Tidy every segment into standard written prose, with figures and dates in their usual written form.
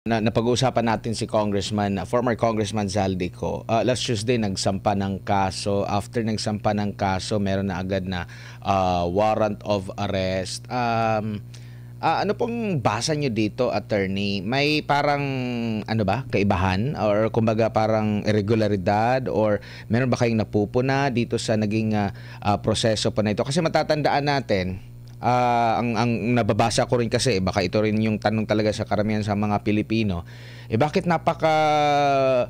Napag-uusapan natin si former Congressman Zaldico. Last Tuesday nagsampa ng kaso. After nagsampa ng kaso, meron na agad na warrant of arrest. Ano pong basa nyo dito, attorney? May parang kaibahan or kumbaga parang irregularidad or meron ba kayong napupuna dito sa naging proseso pa na ito? Kasi matatandaan natin, ang nababasa ko rin kasi, baka ito rin yung tanong talaga sa karamihan sa mga Pilipino, bakit napaka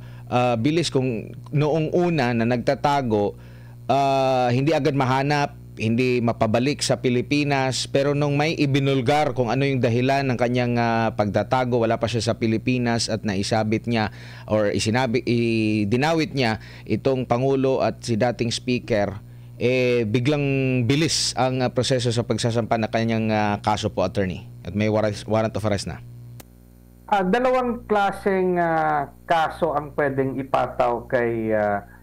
bilis kung noong una na nagtatago, hindi agad mahanap, hindi mapabalik sa Pilipinas, pero nung may ibinulgar kung ano yung dahilan ng kanyang pagtatago, wala pa siya sa Pilipinas at naisabit niya or dinawit niya itong Pangulo at si dating Speaker, biglang bilis ang proseso sa pagsasampa ng kanyang kaso po, attorney. At may warrant of arrest na. Dalawang klaseng kaso ang pwedeng ipataw kay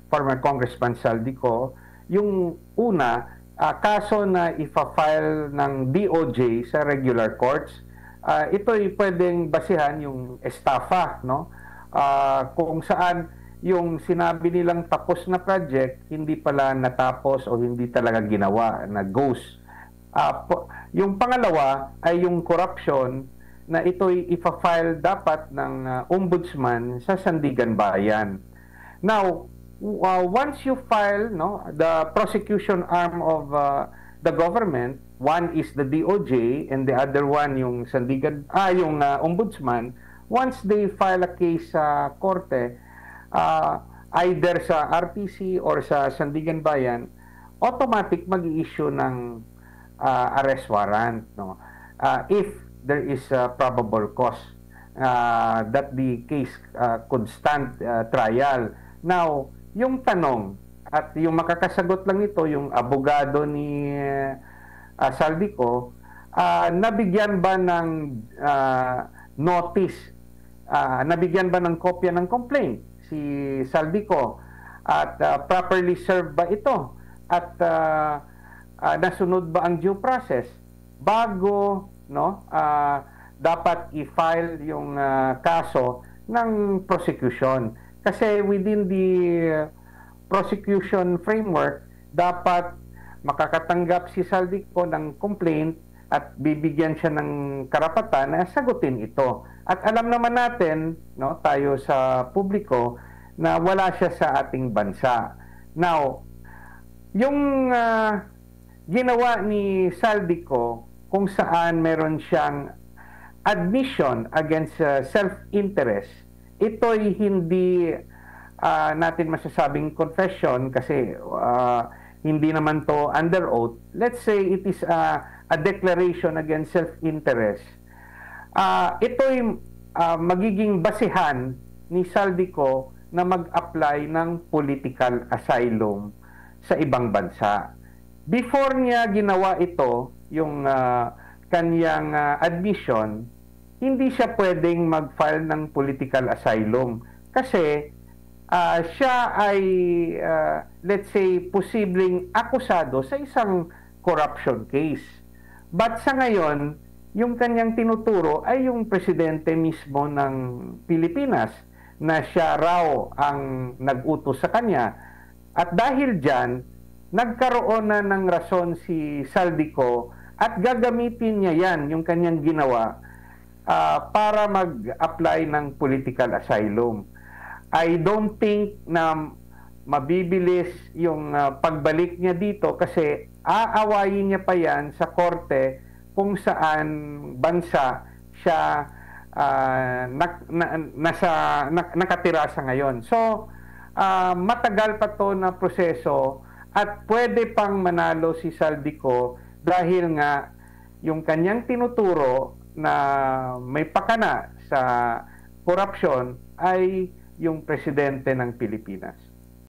former Congressman Zaldico. Yung una, kaso na ipa-file ng DOJ sa regular courts. Ito'y pwedeng basihan yung estafa, no? Kung saan yung sinabi nilang tapos na project, hindi pala natapos o hindi talaga ginawa, na ghost. Yung pangalawa ay yung corruption, na ito'y ipa-file dapat ng ombudsman sa Sandigan Bayan. Now, once you file, no, the prosecution arm of the government, one is the DOJ and the other one yung ombudsman, once they file a case sa korte, either sa RTC or sa Sandigan Bayan, automatic mag-i-issue ng arrest warrant, no? If there is a probable cause that the case could stand trial. Now, yung tanong at yung makakasagot lang ito, yung abogado ni Zaldico, nabigyan ba ng notice, nabigyan ba ng kopya ng complaint si Zaldico, at properly served ba ito, at nasunod ba ang due process bago, no, dapat i-file yung kaso ng prosecution. Kasi within the prosecution framework, dapat makakatanggap si Zaldico ng complaint at bibigyan siya ng karapatan na sagutin ito. At alam naman natin, no, tayo sa publiko, na wala siya sa ating bansa. Now, yung ginawa ni Zaldico, kung saan meron siyang admission against self-interest, ito'y hindi natin masasabing confession kasi hindi naman to under oath. Let's say it is a declaration against self-interest. Ito'y magiging basihan ni Zaldico na mag-apply ng political asylum sa ibang bansa. Before niya ginawa ito, yung kanyang admission, hindi siya pwedeng mag-file ng political asylum kasi siya ay, let's say, posibleng akusado sa isang corruption case. But sa ngayon, yung kanyang tinuturo ay yung presidente mismo ng Pilipinas, na siya raw ang nag-utos sa kanya. At dahil dyan, nagkaroon na ng rason si Zaldico at gagamitin niya yan, yung kanyang ginawa, para mag-apply ng political asylum. I don't think na mabibilis yung pagbalik niya dito kasi aawayin niya pa yan sa korte kung saan bansa siya nakatira sa ngayon. So, matagal pa to na proseso at pwede pang manalo si Zaldico dahil nga yung kanyang tinuturo na may pakana sa korupsyon ay yung presidente ng Pilipinas.